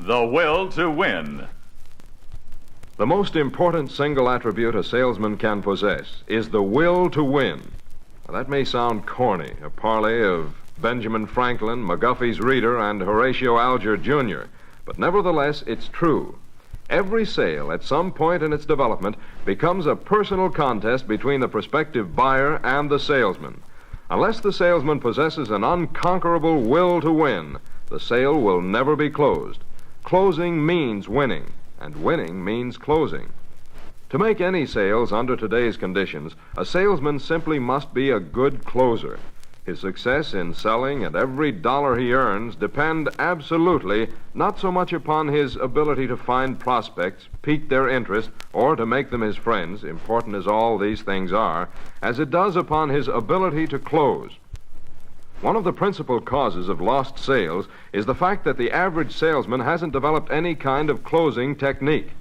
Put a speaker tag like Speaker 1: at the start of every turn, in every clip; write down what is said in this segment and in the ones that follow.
Speaker 1: The will to win.
Speaker 2: The most important single attribute a salesman can possess is the will to win. Now, that may sound corny, a parley of Benjamin Franklin, McGuffey's Reader, and Horatio Alger, Jr., but nevertheless, it's true. Every sale, at some point in its development, becomes a personal contest between the prospective buyer and the salesman. Unless the salesman possesses an unconquerable will to win, the sale will never be closed. Closing means winning, and winning means closing. To make any sales under today's conditions, a salesman simply must be a good closer. His success in selling and every dollar he earns depend absolutely not so much upon his ability to find prospects, pique their interest, or to make them his friends, important as all these things are, as it does upon his ability to close. One of the principal causes of lost sales is the fact that the average salesman hasn't developed any kind of closing technique.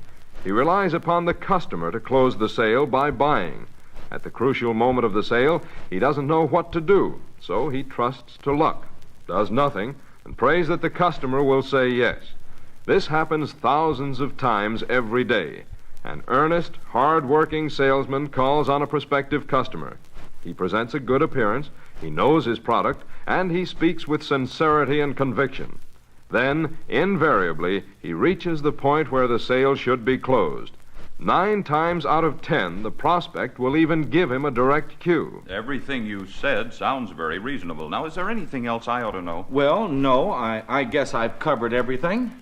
Speaker 2: He relies upon the customer to close the sale by buying. At the crucial moment of the sale, he doesn't know what to do, so he trusts to luck, does nothing, and prays that the customer will say yes. This happens thousands of times every day. An earnest, hard-working salesman calls on a prospective customer. He presents a good appearance, he knows his product, and he speaks with sincerity and conviction. Then, invariably, he reaches the point where the sale should be closed. 9 times out of 10, the prospect will even give him a direct cue.
Speaker 1: Everything you said sounds very reasonable. Now, is there anything else I ought to know?
Speaker 3: Well, no, I guess I've covered everything.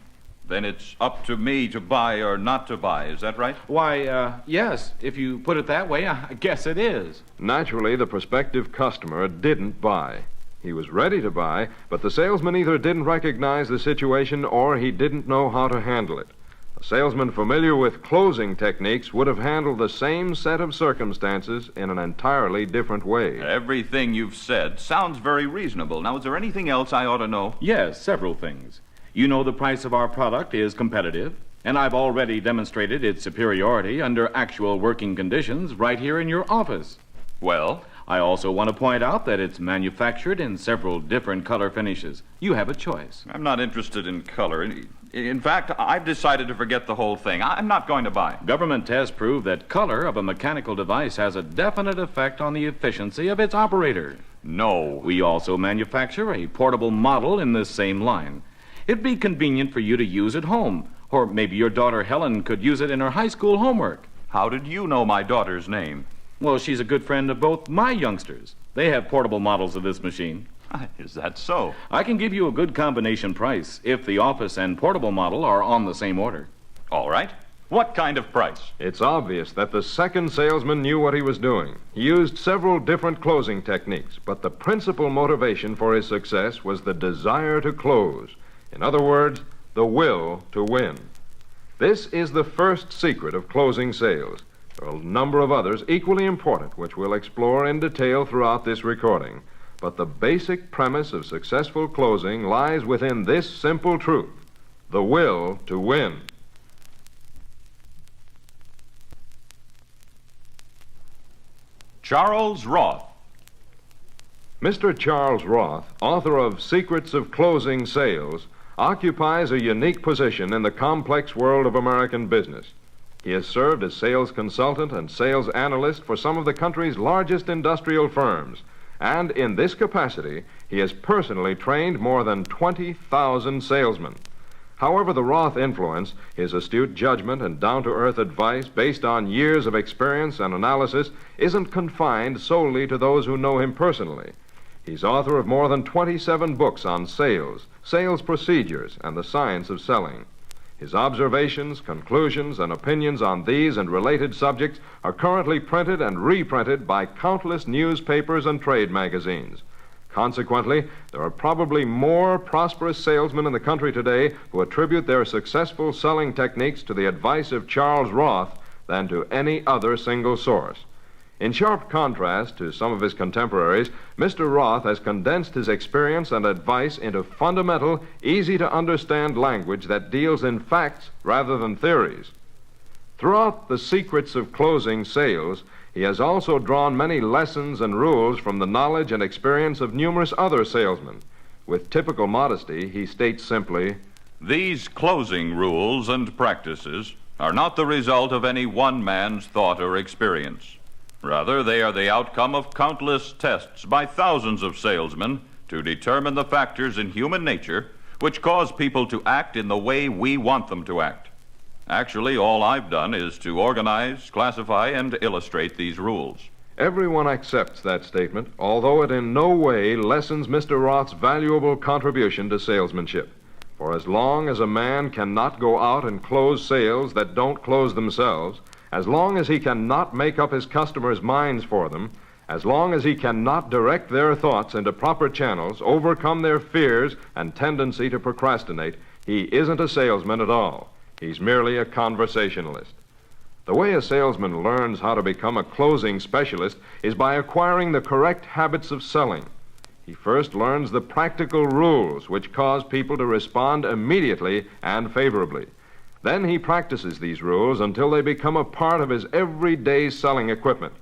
Speaker 1: Then it's up to me to buy or not to buy, is that right?
Speaker 3: Why, yes, if you put it that way, I guess it is.
Speaker 2: Naturally, the prospective customer didn't buy. He was ready to buy, but the salesman either didn't recognize the situation or he didn't know how to handle it. A salesman familiar with closing techniques would have handled the same set of circumstances in an entirely different way.
Speaker 1: Everything you've said sounds very reasonable. Now, is there anything else I ought to know?
Speaker 3: Yes, several things. You know the price of our product is competitive, and I've already demonstrated its superiority under actual working conditions right here in your office.
Speaker 1: Well?
Speaker 3: I also want to point out that it's manufactured in several different color finishes. You have a choice.
Speaker 1: I'm not interested in color. In fact, I've decided to forget the whole thing. I'm not going to buy.
Speaker 3: Government tests prove that color of a mechanical device has a definite effect on the efficiency of its operator.
Speaker 1: No.
Speaker 3: We also manufacture a portable model in this same line. It'd be convenient for you to use at home, or maybe your daughter Helen could use it in her high school homework.
Speaker 1: How did you know my daughter's name?
Speaker 3: Well, she's a good friend of both my youngsters. They have portable models of this machine.
Speaker 1: Is that so?
Speaker 3: I can give you a good combination price if the office and portable model are on the same order.
Speaker 1: All right. What kind of price?
Speaker 2: It's obvious that the second salesman knew what he was doing. He used several different closing techniques, but the principal motivation for his success was the desire to close. In other words, the will to win. This is the first secret of closing sales. There are a number of others equally important, which we'll explore in detail throughout this recording. But the basic premise of successful closing lies within this simple truth: the will to win.
Speaker 1: Charles Roth.
Speaker 2: Mr. Charles Roth, author of Secrets of Closing Sales, occupies a unique position in the complex world of American business. He has served as sales consultant and sales analyst for some of the country's largest industrial firms, and in this capacity, he has personally trained more than 20,000 salesmen. However, the Roth influence, his astute judgment and down-to-earth advice based on years of experience and analysis, isn't confined solely to those who know him personally. He's author of more than 27 books on sales, sales procedures, and the science of selling. His observations, conclusions, and opinions on these and related subjects are currently printed and reprinted by countless newspapers and trade magazines. Consequently, there are probably more prosperous salesmen in the country today who attribute their successful selling techniques to the advice of Charles Roth than to any other single source. In sharp contrast to some of his contemporaries, Mr. Roth has condensed his experience and advice into fundamental, easy-to-understand language that deals in facts rather than theories. Throughout the Secrets of Closing Sales, he has also drawn many lessons and rules from the knowledge and experience of numerous other salesmen. With typical modesty, he states simply,
Speaker 1: These closing rules and practices are not the result of any one man's thought or experience. Rather, they are the outcome of countless tests by thousands of salesmen to determine the factors in human nature which cause people to act in the way we want them to act. Actually, all I've done is to organize, classify, and illustrate these rules.
Speaker 2: Everyone accepts that statement, although it in no way lessens Mr. Roth's valuable contribution to salesmanship. For as long as a man cannot go out and close sales that don't close themselves, as long as he cannot make up his customers' minds for them, as long as he cannot direct their thoughts into proper channels, overcome their fears and tendency to procrastinate, he isn't a salesman at all. He's merely a conversationalist. The way a salesman learns how to become a closing specialist is by acquiring the correct habits of selling. He first learns the practical rules which cause people to respond immediately and favorably. Then he practices these rules until they become a part of his everyday selling equipment.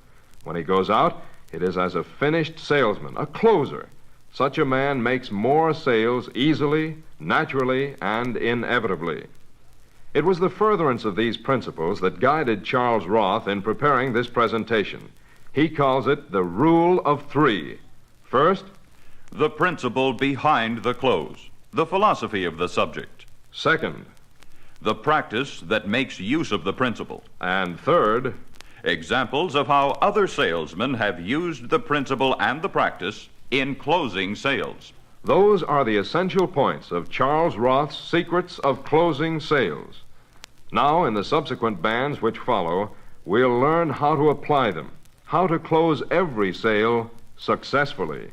Speaker 2: When he goes out, it is as a finished salesman, a closer. Such a man makes more sales easily, naturally, and inevitably. It was the furtherance of these principles that guided Charles Roth in preparing this presentation. He calls it the Rule of Three. First,
Speaker 1: the principle behind the close, the philosophy of the subject.
Speaker 2: Second,
Speaker 1: the practice that makes use of the principle.
Speaker 2: And third,
Speaker 1: examples of how other salesmen have used the principle and the practice in closing sales.
Speaker 2: Those are the essential points of Charles Roth's Secrets of Closing Sales. Now, in the subsequent bands which follow, we'll learn how to apply them, how to close every sale successfully.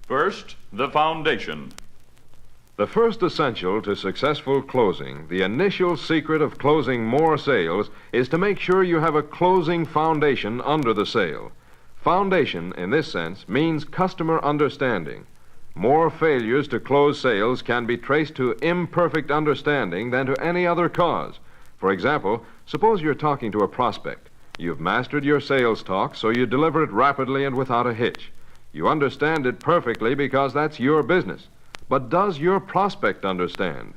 Speaker 1: First, the foundation.
Speaker 2: The first essential to successful closing, the initial secret of closing more sales, is to make sure you have a closing foundation under the sale. Foundation, in this sense, means customer understanding. More failures to close sales can be traced to imperfect understanding than to any other cause. For example, suppose you're talking to a prospect. You've mastered your sales talk, so you deliver it rapidly and without a hitch. You understand it perfectly because that's your business. But does your prospect understand?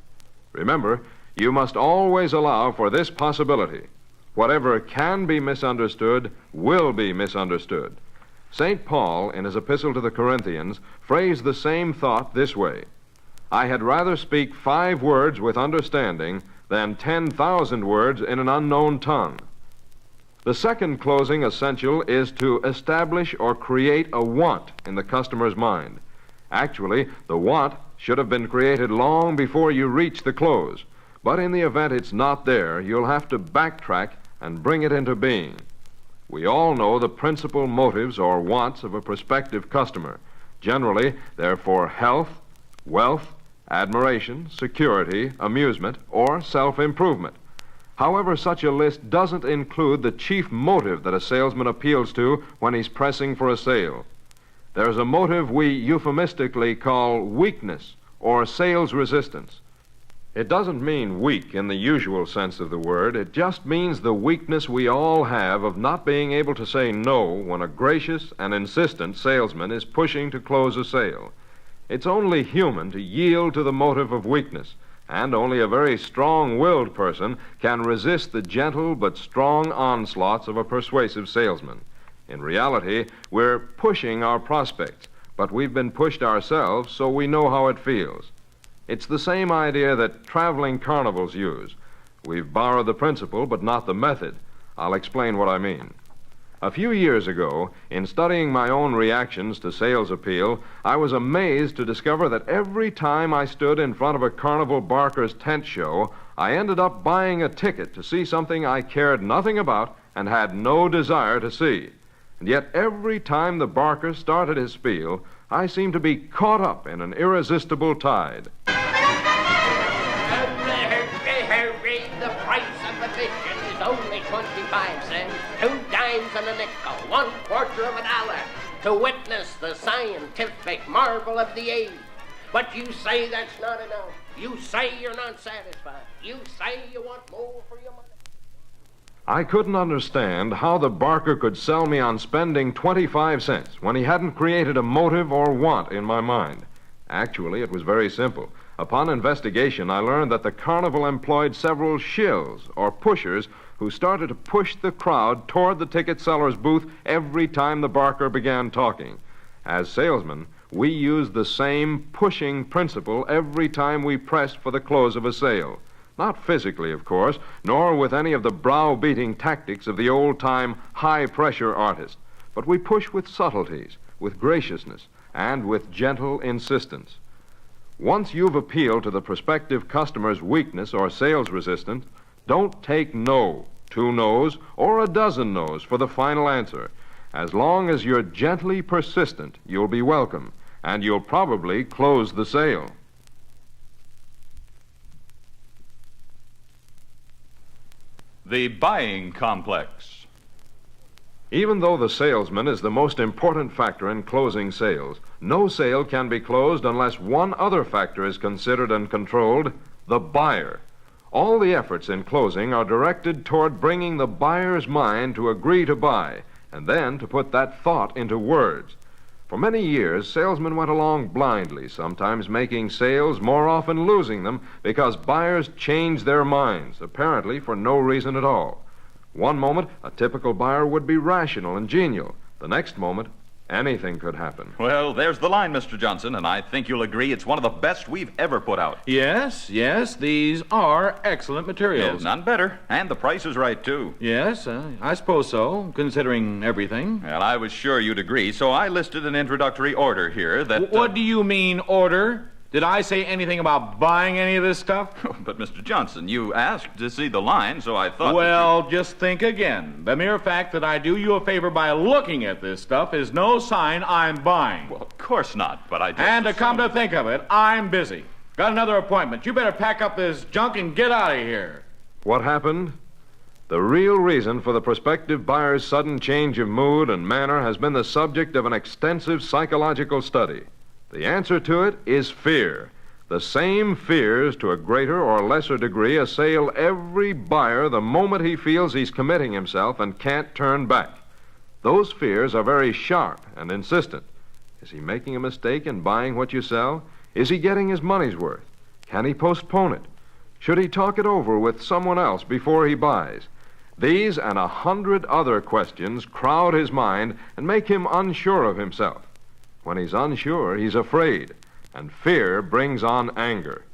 Speaker 2: Remember, you must always allow for this possibility. Whatever can be misunderstood will be misunderstood. St. Paul, in his epistle to the Corinthians, phrased the same thought this way: I had rather speak 5 words with understanding than 10,000 words in an unknown tongue. The second closing essential is to establish or create a want in the customer's mind. Actually, the want should have been created long before you reach the close. But in the event it's not there, you'll have to backtrack and bring it into being. We all know the principal motives or wants of a prospective customer. Generally, they're for health, wealth, admiration, security, amusement, or self-improvement. However, such a list doesn't include the chief motive that a salesman appeals to when he's pressing for a sale. There's a motive we euphemistically call weakness or sales resistance. It doesn't mean weak in the usual sense of the word. It just means the weakness we all have of not being able to say no when a gracious and insistent salesman is pushing to close a sale. It's only human to yield to the motive of weakness, and only a very strong-willed person can resist the gentle but strong onslaughts of a persuasive salesman. In reality, we're pushing our prospects, but we've been pushed ourselves, so we know how it feels. It's the same idea that traveling carnivals use. We've borrowed the principle, but not the method. I'll explain what I mean. A few years ago, in studying my own reactions to sales appeal, I was amazed to discover that every time I stood in front of a carnival barker's tent show, I ended up buying a ticket to see something I cared nothing about and had no desire to see. And yet every time the barker started his spiel, I seemed to be caught up in an irresistible tide.
Speaker 4: The price of admission is only 25 cents, 2 dimes and a nickel, 1/4 of a dollar, to witness the scientific marvel of the age. But you say that's not enough. You say you're not satisfied. You say you want more for your money.
Speaker 2: I couldn't understand how the barker could sell me on spending 25 cents when he hadn't created a motive or want in my mind. Actually, it was very simple. Upon investigation, I learned that the carnival employed several shills, or pushers, who started to push the crowd toward the ticket seller's booth every time the barker began talking. As salesmen, we used the same pushing principle every time we pressed for the close of a sale. Not physically, of course, nor with any of the browbeating tactics of the old-time high-pressure artist, but we push with subtleties, with graciousness, and with gentle insistence. Once you've appealed to the prospective customer's weakness or sales resistance, don't take no, 2 no's, or a dozen no's for the final answer. As long as you're gently persistent, you'll be welcome, and you'll probably close the sale.
Speaker 1: The buying complex.
Speaker 2: Even though the salesman is the most important factor in closing sales, no sale can be closed unless one other factor is considered and controlled, the buyer. All the efforts in closing are directed toward bringing the buyer's mind to agree to buy, and then to put that thought into words. For many years, salesmen went along blindly, sometimes making sales, more often losing them, because buyers changed their minds, apparently for no reason at all. One moment, a typical buyer would be rational and genial. The next moment, anything could happen.
Speaker 1: Well, there's the line, Mr. Johnson, and I think you'll agree it's one of the best we've ever put out.
Speaker 3: Yes, these are excellent materials.
Speaker 1: None better, and the price is right, too.
Speaker 3: Yes, I suppose so, considering everything.
Speaker 1: Well, I was sure you'd agree, so I listed an introductory order here that...
Speaker 3: What do you mean, order? Did I say anything about buying any of this stuff?
Speaker 1: But, Mr. Johnson, you asked to see the line, so I thought...
Speaker 3: Well, just think again. The mere fact that I do you a favor by looking at this stuff is no sign I'm buying.
Speaker 1: Well, of course not, but I just...
Speaker 3: And to come to think of it, I'm busy. Got another appointment. You better pack up this junk and get out of here.
Speaker 2: What happened? The real reason for the prospective buyer's sudden change of mood and manner has been the subject of an extensive psychological study. The answer to it is fear. The same fears, to a greater or lesser degree, assail every buyer the moment he feels he's committing himself and can't turn back. Those fears are very sharp and insistent. Is he making a mistake in buying what you sell? Is he getting his money's worth? Can he postpone it? Should he talk it over with someone else before he buys? These and 100 other questions crowd his mind and make him unsure of himself. When he's unsure, he's afraid, and fear brings on anger.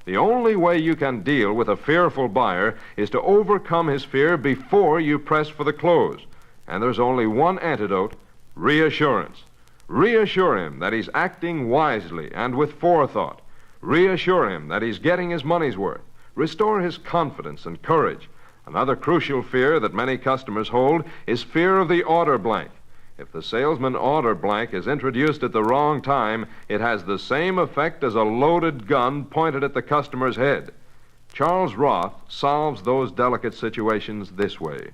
Speaker 2: The only way you can deal with a fearful buyer is to overcome his fear before you press for the close. And there's only one antidote: reassurance. Reassure him that he's acting wisely and with forethought. Reassure him that he's getting his money's worth. Restore his confidence and courage. Another crucial fear that many customers hold is fear of the order blank. If the salesman order blank is introduced at the wrong time, it has the same effect as a loaded gun pointed at the customer's head. Charles Roth solves those delicate situations this way.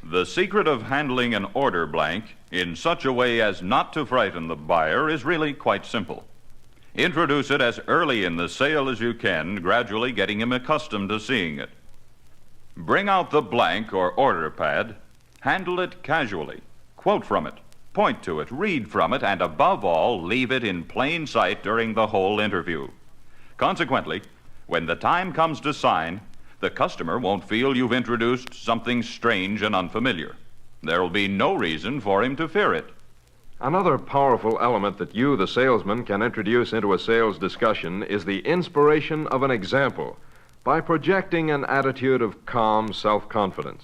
Speaker 1: The secret of handling an order blank in such a way as not to frighten the buyer is really quite simple. Introduce it as early in the sale as you can, gradually getting him accustomed to seeing it. Bring out the blank or order pad, handle it casually. Quote from it, point to it, read from it, and above all, leave it in plain sight during the whole interview. Consequently, when the time comes to sign, the customer won't feel you've introduced something strange and unfamiliar. There'll be no reason for him to fear it.
Speaker 2: Another powerful element that you, the salesman, can introduce into a sales discussion is the inspiration of an example by projecting an attitude of calm self-confidence.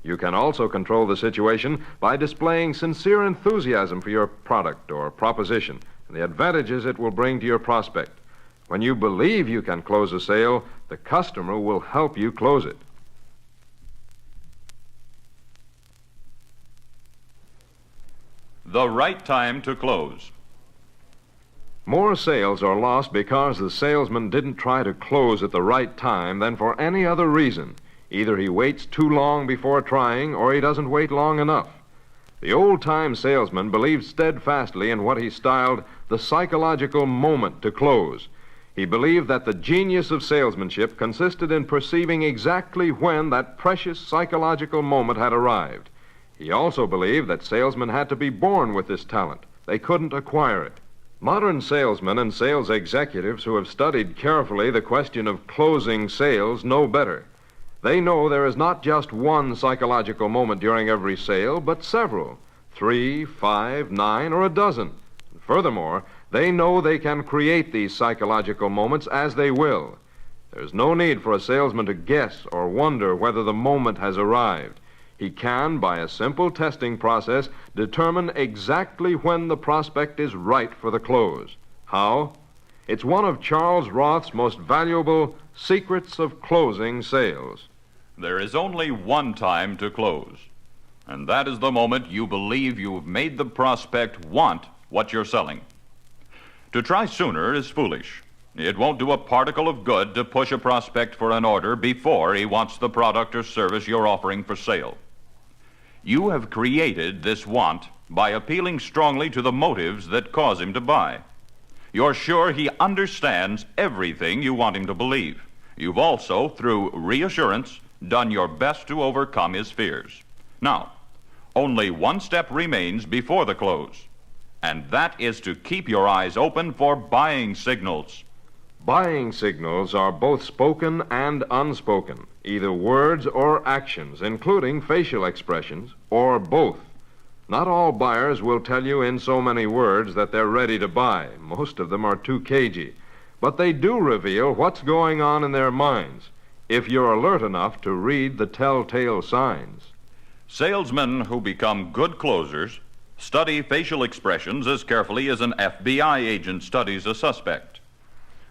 Speaker 2: You can also control the situation by displaying sincere enthusiasm for your product or proposition and the advantages it will bring to your prospect. When you believe you can close a sale, the customer will help you close it.
Speaker 1: The right time to close.
Speaker 2: More sales are lost because the salesman didn't try to close at the right time than for any other reason. Either he waits too long before trying, or he doesn't wait long enough. The old-time salesman believed steadfastly in what he styled the psychological moment to close. He believed that the genius of salesmanship consisted in perceiving exactly when that precious psychological moment had arrived. He also believed that salesmen had to be born with this talent. They couldn't acquire it. Modern salesmen and sales executives who have studied carefully the question of closing sales know better. They know there is not just one psychological moment during every sale, but several, 3, 5, 9, or a dozen. Furthermore, they know they can create these psychological moments as they will. There's no need for a salesman to guess or wonder whether the moment has arrived. He can, by a simple testing process, determine exactly when the prospect is right for the close. How? It's one of Charles Roth's most valuable secrets of closing sales.
Speaker 1: There is only one time to close, and that is the moment you believe you've made the prospect want what you're selling. To try sooner is foolish. It won't do a particle of good to push a prospect for an order before he wants the product or service you're offering for sale. You have created this want by appealing strongly to the motives that cause him to buy. You're sure he understands everything you want him to believe. You've also, through reassurance, done your best to overcome his fears. Now, only one step remains before the close, and that is to keep your eyes open for buying signals.
Speaker 2: Buying signals are both spoken and unspoken, either words or actions, including facial expressions, or both. Not all buyers will tell you in so many words that they're ready to buy. Most of them are too cagey. But they do reveal what's going on in their minds, if you're alert enough to read the telltale signs.
Speaker 1: Salesmen who become good closers study facial expressions as carefully as an FBI agent studies a suspect.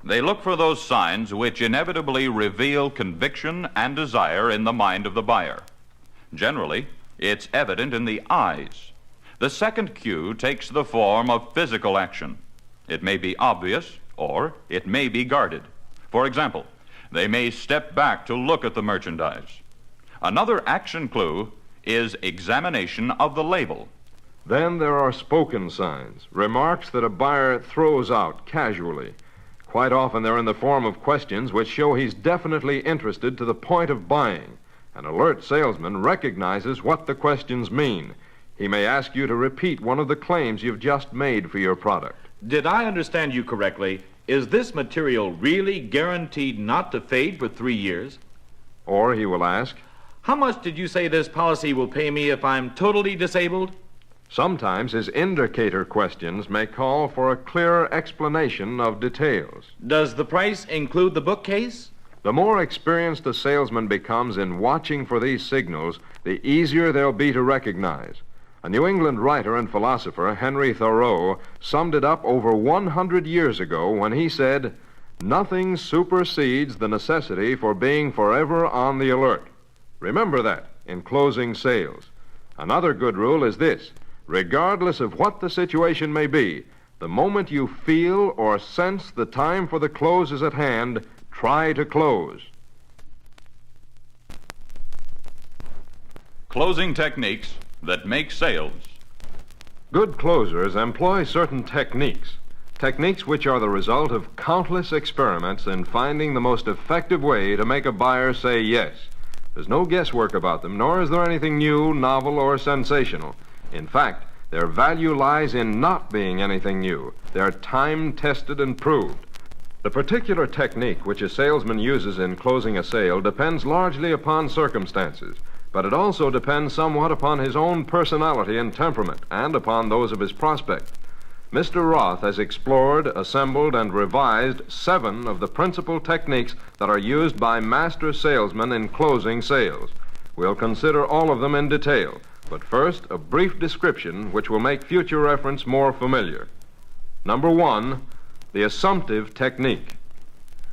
Speaker 1: They look for those signs which inevitably reveal conviction and desire in the mind of the buyer. Generally, it's evident in the eyes. The second cue takes the form of physical action. It may be obvious or it may be guarded. For example, they may step back to look at the merchandise. Another action clue is examination of the label.
Speaker 2: Then there are spoken signs, remarks that a buyer throws out casually. Quite often they're in the form of questions which show he's definitely interested to the point of buying. An alert salesman recognizes what the questions mean. He may ask you to repeat one of the claims you've just made for your product.
Speaker 3: Did I understand you correctly? Is this material really guaranteed not to fade for 3 years?
Speaker 2: Or he will ask,
Speaker 3: How much did you say this policy will pay me if I'm totally disabled?
Speaker 2: sometimes his indicator questions may call for a clearer explanation of details.
Speaker 3: Does the price include the bookcase?
Speaker 2: The more experienced a salesman becomes in watching for these signals, the easier they'll be to recognize. A New England writer and philosopher, Henry Thoreau, summed it up over 100 years ago when he said, "Nothing supersedes the necessity for being forever on the alert." Remember that in closing sales. Another good rule is this: regardless of what the situation may be, the moment you feel or sense the time for the close is at hand, try to close.
Speaker 1: Closing techniques that make sales.
Speaker 2: Good closers employ certain techniques which are the result of countless experiments in finding the most effective way to make a buyer say yes. There's no guesswork about them, nor is there anything new, novel, or sensational. In fact, their value lies in not being anything new. They're time-tested and proved. The particular technique which a salesman uses in closing a sale depends largely upon circumstances, but it also depends somewhat upon his own personality and temperament, and upon those of his prospect. Mr. Roth has explored, assembled, and revised 7 of the principal techniques that are used by master salesmen in closing sales. We'll consider all of them in detail, but first, a brief description which will make future reference more familiar. Number 1, the assumptive technique.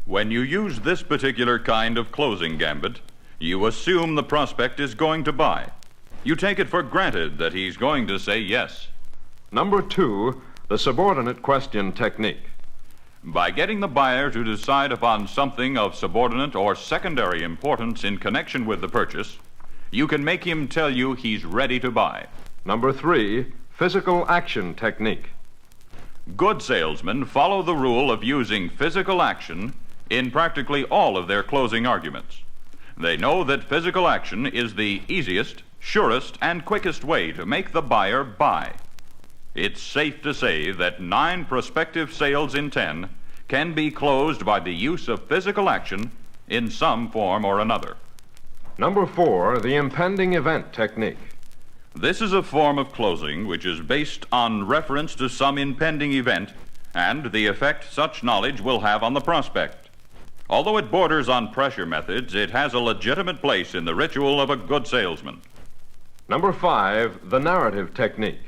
Speaker 1: When you use this particular kind of closing gambit, you assume the prospect is going to buy. You take it for granted that he's going to say yes.
Speaker 2: Number 2, the subordinate question technique.
Speaker 1: By getting the buyer to decide upon something of subordinate or secondary importance in connection with the purchase, you can make him tell you he's ready to buy.
Speaker 2: Number 3, physical action technique.
Speaker 1: Good salesmen follow the rule of using physical action in practically all of their closing arguments. They know that physical action is the easiest, surest, and quickest way to make the buyer buy. It's safe to say that 9 prospective sales in 10 can be closed by the use of physical action in some form or another.
Speaker 2: Number 4, the impending event technique.
Speaker 1: This is a form of closing which is based on reference to some impending event and the effect such knowledge will have on the prospect. Although it borders on pressure methods, it has a legitimate place in the ritual of a good salesman.
Speaker 2: Number 5, the narrative technique.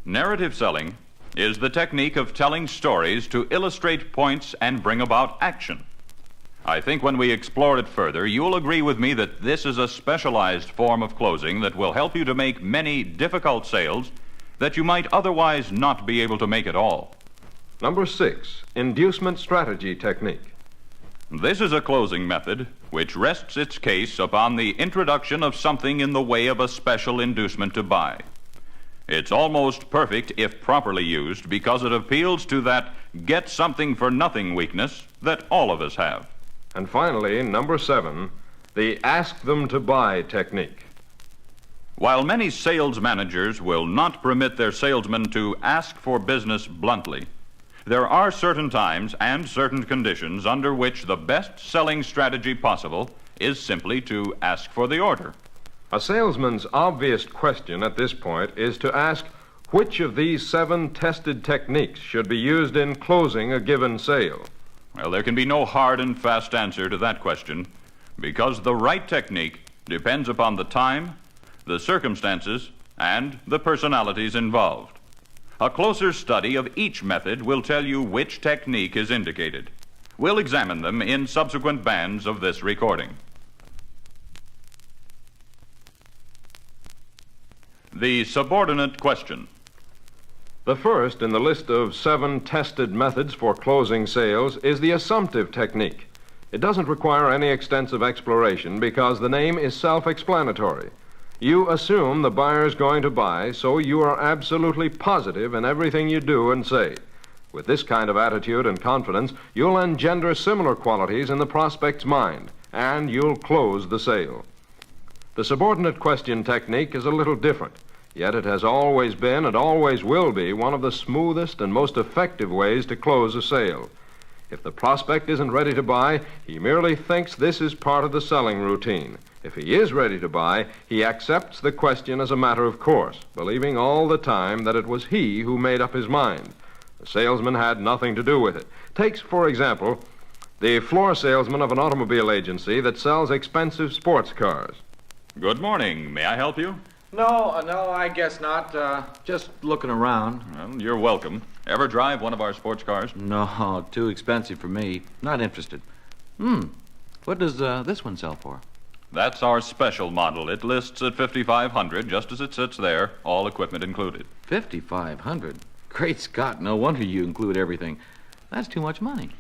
Speaker 1: Narrative selling is the technique of telling stories to illustrate points and bring about action. I think when we explore it further, you'll agree with me that this is a specialized form of closing that will help you to make many difficult sales that you might otherwise not be able to make at all.
Speaker 2: Number 6, inducement strategy technique.
Speaker 1: This is a closing method which rests its case upon the introduction of something in the way of a special inducement to buy. It's almost perfect if properly used because it appeals to that get something for nothing weakness that all of us have.
Speaker 2: And finally, number 7, the ask them to buy technique.
Speaker 1: While many sales managers will not permit their salesmen to ask for business bluntly, there are certain times and certain conditions under which the best selling strategy possible is simply to ask for the order.
Speaker 2: A salesman's obvious question at this point is to ask which of these 7 tested techniques should be used in closing a given sale.
Speaker 1: Well, there can be no hard and fast answer to that question because the right technique depends upon the time, the circumstances, and the personalities involved. A closer study of each method will tell you which technique is indicated. We'll examine them in subsequent bands of this recording. The subordinate question.
Speaker 2: The first in the list of 7 tested methods for closing sales is the assumptive technique. It doesn't require any extensive exploration because the name is self-explanatory. You assume the buyer's going to buy, so you are absolutely positive in everything you do and say. With this kind of attitude and confidence, you'll engender similar qualities in the prospect's mind, and you'll close the sale. The subordinate question technique is a little different. Yet it has always been and always will be one of the smoothest and most effective ways to close a sale. If the prospect isn't ready to buy, he merely thinks this is part of the selling routine. If he is ready to buy, he accepts the question as a matter of course, believing all the time that it was he who made up his mind. The salesman had nothing to do with it. Take, for example, the floor salesman of an automobile agency that sells expensive sports cars.
Speaker 1: Good morning. May I help you?
Speaker 3: No, I guess not. Just looking around.
Speaker 1: Well, you're welcome. Ever drive one of our sports cars?
Speaker 3: No, too expensive for me. Not interested. What does this one sell for?
Speaker 1: That's our special model. It lists at $5,500, just as it sits there, all equipment included.
Speaker 3: $5,500? Great Scott, no wonder you include everything. That's too much money.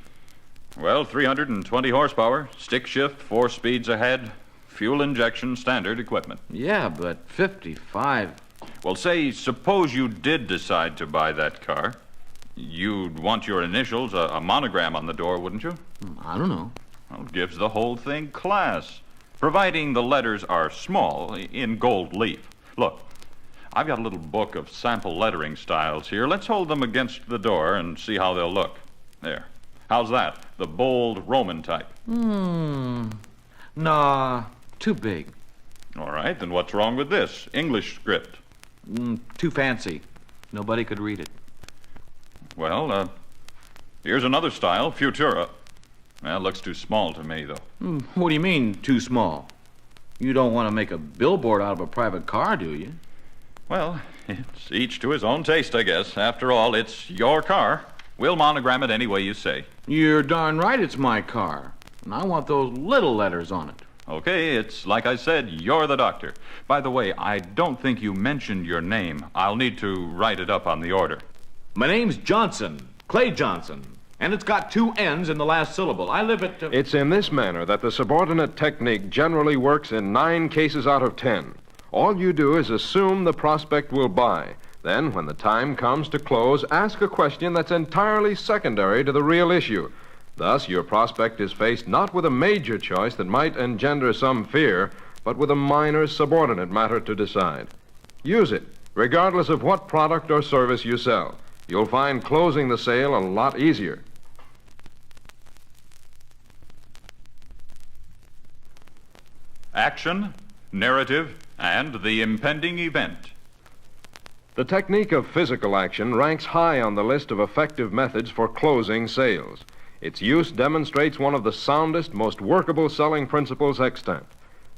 Speaker 1: Well, 320 horsepower, stick shift, 4 speeds ahead, fuel injection, standard equipment.
Speaker 3: Yeah, but 55...
Speaker 1: Well, suppose you did decide to buy that car. You'd want your initials, a monogram on the door, wouldn't you?
Speaker 3: I don't know.
Speaker 1: Well, it gives the whole thing class, providing the letters are small, in gold leaf. Look, I've got a little book of sample lettering styles here. Let's hold them against the door and see how they'll look. There. How's that? The bold Roman type.
Speaker 3: Nah, too big.
Speaker 1: All right, then what's wrong with this? English script.
Speaker 3: Too fancy. Nobody could read it.
Speaker 1: Well, here's another style, Futura. Well, looks too small to me, though.
Speaker 3: What do you mean, too small? You don't want to make a billboard out of a private car, do you?
Speaker 1: Well, it's each to his own taste, I guess. After all, it's your car. We'll monogram it any way you say.
Speaker 3: You're darn right it's my car. And I want those little letters on it.
Speaker 1: Okay, it's like I said, you're the doctor. By the way, I don't think you mentioned your name. I'll need to write it up on the order.
Speaker 3: My name's Johnson, Clay Johnson. And it's got 2 N's in the last syllable. I live at...
Speaker 2: It's in this manner that the subordinate technique generally works in 9 cases out of 10. All you do is assume the prospect will buy. Then, when the time comes to close, ask a question that's entirely secondary to the real issue. Thus, your prospect is faced not with a major choice that might engender some fear, but with a minor subordinate matter to decide. Use it, regardless of what product or service you sell. You'll find closing the sale a lot easier.
Speaker 1: Action, narrative, and the impending event.
Speaker 2: The technique of physical action ranks high on the list of effective methods for closing sales. Its use demonstrates one of the soundest, most workable selling principles extant.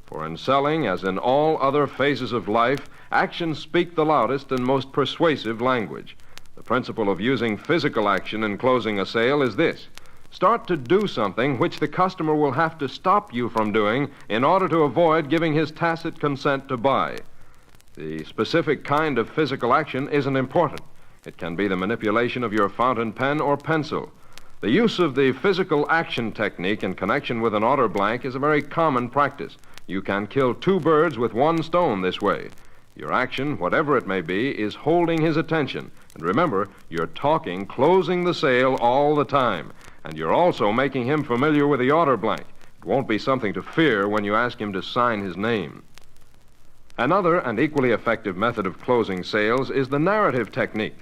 Speaker 2: For in selling, as in all other phases of life, actions speak the loudest and most persuasive language. The principle of using physical action in closing a sale is this: start to do something which the customer will have to stop you from doing in order to avoid giving his tacit consent to buy. The specific kind of physical action isn't important. It can be the manipulation of your fountain pen or pencil. The use of the physical action technique in connection with an order blank is a very common practice. You can kill two birds with one stone this way. Your action, whatever it may be, is holding his attention. And remember, you're talking, closing the sale all the time. And you're also making him familiar with the order blank. It won't be something to fear when you ask him to sign his name. Another and equally effective method of closing sales is the narrative technique.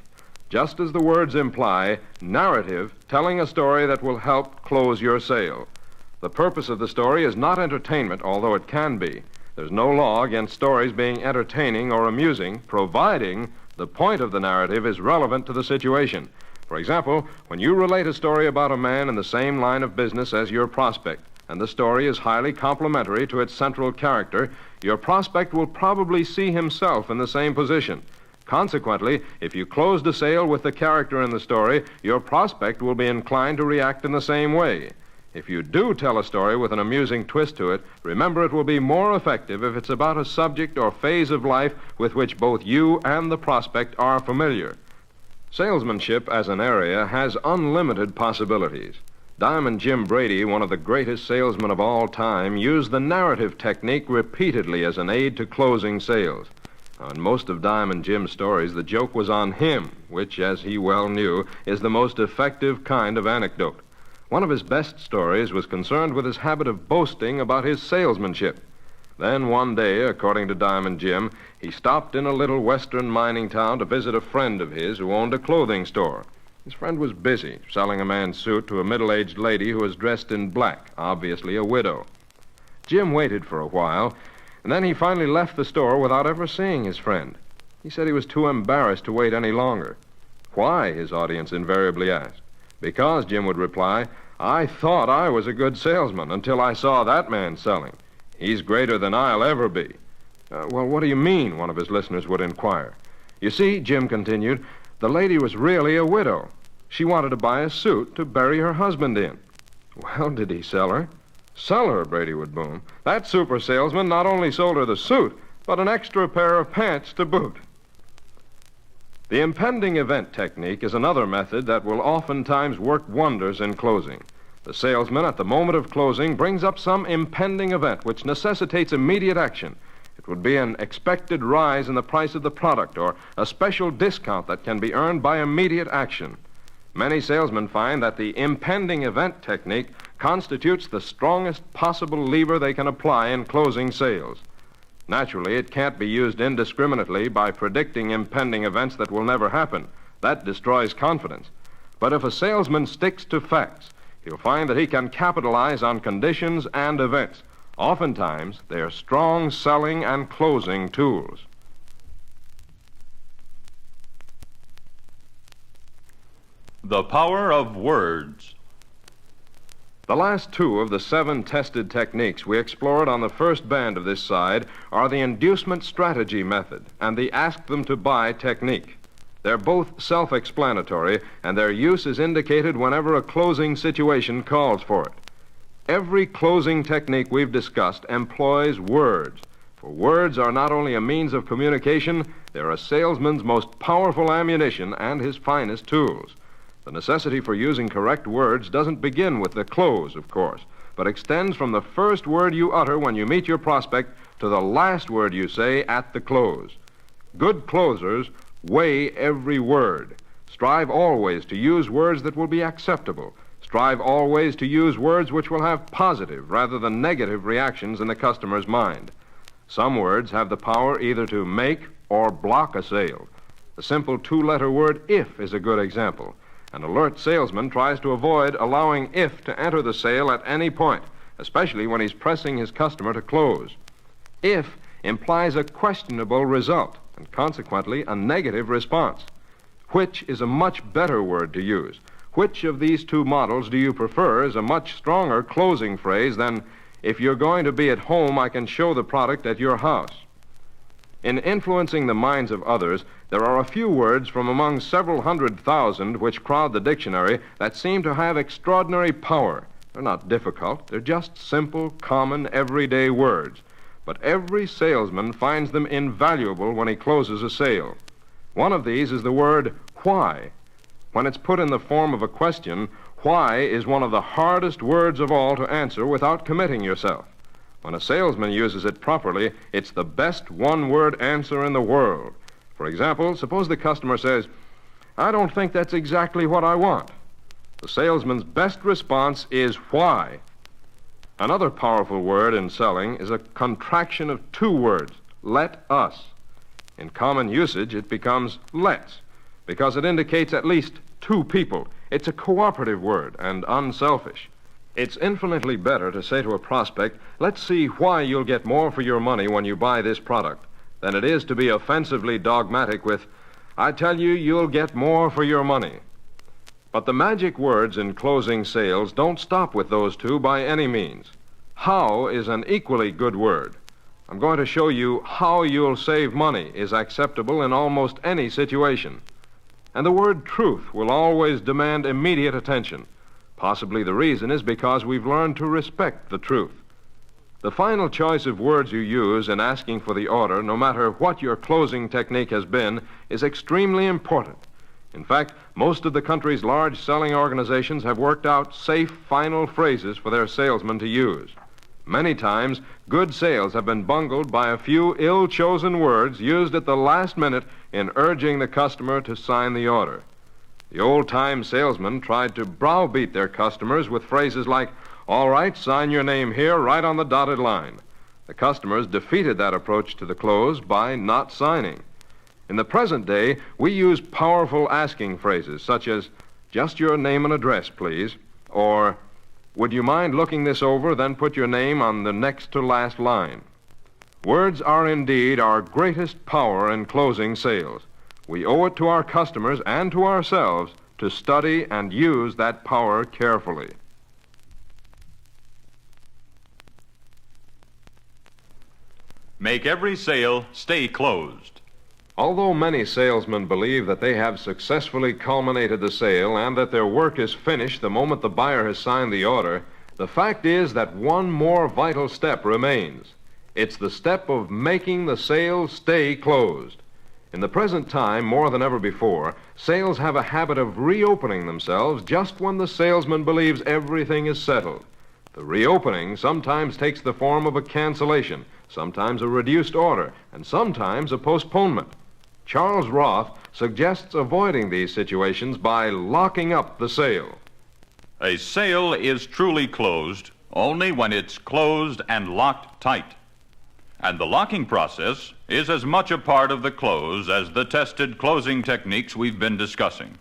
Speaker 2: Just as the words imply, narrative, telling a story that will help close your sale. The purpose of the story is not entertainment, although it can be. There's no law against stories being entertaining or amusing, providing the point of the narrative is relevant to the situation. For example, when you relate a story about a man in the same line of business as your prospect, and the story is highly complimentary to its central character, your prospect will probably see himself in the same position. Consequently, if you closed a sale with the character in the story, your prospect will be inclined to react in the same way. If you do tell a story with an amusing twist to it, remember it will be more effective if it's about a subject or phase of life with which both you and the prospect are familiar. Salesmanship as an area has unlimited possibilities. Diamond Jim Brady, one of the greatest salesmen of all time, used the narrative technique repeatedly as an aid to closing sales. In most of Diamond Jim's stories, the joke was on him, which, as he well knew, is the most effective kind of anecdote. One of his best stories was concerned with his habit of boasting about his salesmanship. Then one day, according to Diamond Jim, he stopped in a little western mining town to visit a friend of his who owned a clothing store. His friend was busy, selling a man's suit to a middle-aged lady who was dressed in black, obviously a widow. Jim waited for a while, and then he finally left the store without ever seeing his friend. He said he was too embarrassed to wait any longer. Why, his audience invariably asked. Because, Jim would reply, I thought I was a good salesman until I saw that man selling. He's greater than I'll ever be. Well, what do you mean? One of his listeners would inquire. You see, Jim continued, the lady was really a widow. She wanted to buy a suit to bury her husband in. Well, did he sell her? Sell her, Brady would boom. That super salesman not only sold her the suit, but an extra pair of pants to boot. The impending event technique is another method that will oftentimes work wonders in closing. The salesman, at the moment of closing, brings up some impending event which necessitates immediate action. It would be an expected rise in the price of the product or a special discount that can be earned by immediate action. Many salesmen find that the impending event technique constitutes the strongest possible lever they can apply in closing sales. Naturally, it can't be used indiscriminately by predicting impending events that will never happen. That destroys confidence. But if a salesman sticks to facts, he'll find that he can capitalize on conditions and events. Oftentimes, they are strong selling and closing tools.
Speaker 1: The power of words.
Speaker 2: The last two of the 7 tested techniques we explored on the first band of this side are the inducement strategy method and the ask them to buy technique. They're both self-explanatory, and their use is indicated whenever a closing situation calls for it. Every closing technique we've discussed employs words, for words are not only a means of communication, they're a salesman's most powerful ammunition and his finest tools. The necessity for using correct words doesn't begin with the close, of course, but extends from the first word you utter when you meet your prospect to the last word you say at the close. Good closers Weigh every word. Strive always to use words that will be acceptable. Strive always to use words which will have positive rather than negative reactions in the customer's mind. Some words have the power either to make or block a sale. The simple two-letter word if is a good example. An alert salesman tries to avoid allowing if to enter the sale at any point, especially when he's pressing his customer to close. If implies a questionable result and consequently a negative response. Which is a much better word to use. Which of these two models do you prefer is a much stronger closing phrase than, if you're going to be at home, I can show the product at your house. In influencing the minds of others, there are a few words from among several 100,000 which crowd the dictionary that seem to have extraordinary power. They're not difficult. They're just simple, common, everyday words. But every salesman finds them invaluable when he closes a sale. One of these is the word why. When it's put in the form of a question, why is one of the hardest words of all to answer without committing yourself. When a salesman uses it properly, it's the best one-word answer in the world. For example, suppose the customer says, I don't think that's exactly what I want. The salesman's best response is why. Another powerful word in selling is a contraction of two words, let us. In common usage, it becomes let's, because it indicates at least two people. It's a cooperative word and unselfish. It's infinitely better to say to a prospect, let's see why you'll get more for your money when you buy this product, than it is to be offensively dogmatic with, I tell you, you'll get more for your money. But the magic words in closing sales don't stop with those two by any means. How is an equally good word. I'm going to show you how you'll save money is acceptable in almost any situation. And the word truth will always demand immediate attention. Possibly the reason is because we've learned to respect the truth. The final choice of words you use in asking for the order, no matter what your closing technique has been, is extremely important. In fact, most of the country's large selling organizations have worked out safe final phrases for their salesmen to use. Many times, good sales have been bungled by a few ill-chosen words used at the last minute in urging the customer to sign the order. The old-time salesmen tried to browbeat their customers with phrases like, all right, sign your name here right on the dotted line. The customers defeated that approach to the close by not signing. In the present day, we use powerful asking phrases such as, just your name and address, please, or, would you mind looking this over, then put your name on the next to last line. Words are indeed our greatest power in closing sales. We owe it to our customers and to ourselves to study and use that power carefully.
Speaker 1: Make every sale stay closed.
Speaker 2: Although many salesmen believe that they have successfully culminated the sale and that their work is finished the moment the buyer has signed the order, the fact is that one more vital step remains. It's the step of making the sale stay closed. In the present time, more than ever before, sales have a habit of reopening themselves just when the salesman believes everything is settled. The reopening sometimes takes the form of a cancellation, sometimes a reduced order, and sometimes a postponement. Charles Roth suggests avoiding these situations by locking up the sale.
Speaker 1: A sale is truly closed only when it's closed and locked tight. And the locking process is as much a part of the close as the tested closing techniques we've been discussing.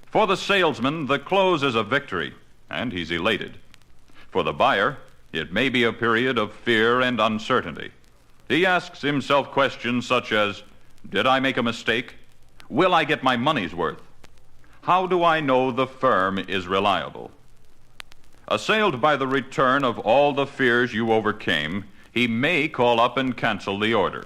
Speaker 1: For the salesman, the close is a victory, and he's elated. For the buyer, it may be a period of fear and uncertainty. He asks himself questions such as, did I make a mistake? Will I get my money's worth? How do I know the firm is reliable? Assailed by the return of all the fears you overcame, he may call up and cancel the order.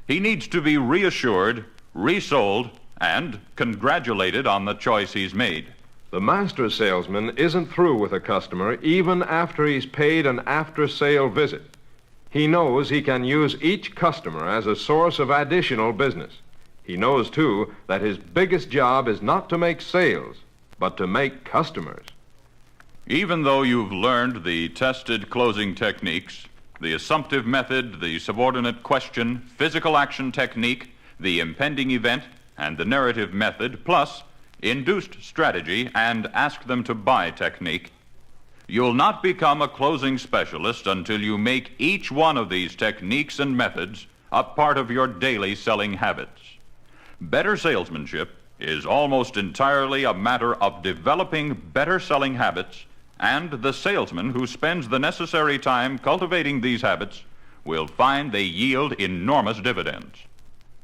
Speaker 1: He needs to be reassured, resold, and congratulated on the choice he's made.
Speaker 2: The master salesman isn't through with a customer even after he's paid an after-sale visit. He knows he can use each customer as a source of additional business. He knows, too, that his biggest job is not to make sales, but to make customers.
Speaker 1: Even though you've learned the tested closing techniques, the assumptive method, the subordinate question, physical action technique, the impending event and the narrative method, plus induced strategy and ask them to buy technique, you'll not become a closing specialist until you make each one of these techniques and methods a part of your daily selling habits. Better salesmanship is almost entirely a matter of developing better selling habits, and the salesman who spends the necessary time cultivating these habits will find they yield enormous dividends.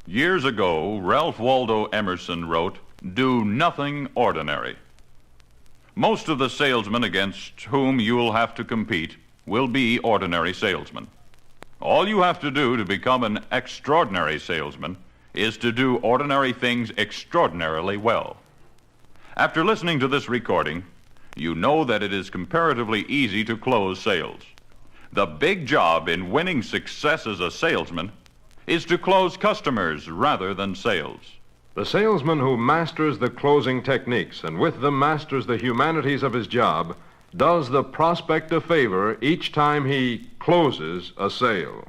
Speaker 1: Years ago, Ralph Waldo Emerson wrote, "Do nothing ordinary." Most of the salesmen against whom you'll have to compete will be ordinary salesmen. All you have to do to become an extraordinary salesman is to do ordinary things extraordinarily well. After listening to this recording, you know that it is comparatively easy to close sales. The big job in winning success as a salesman is to close customers rather than sales.
Speaker 2: The salesman who masters the closing techniques and with them masters the humanities of his job does the prospect a favor each time he closes a sale.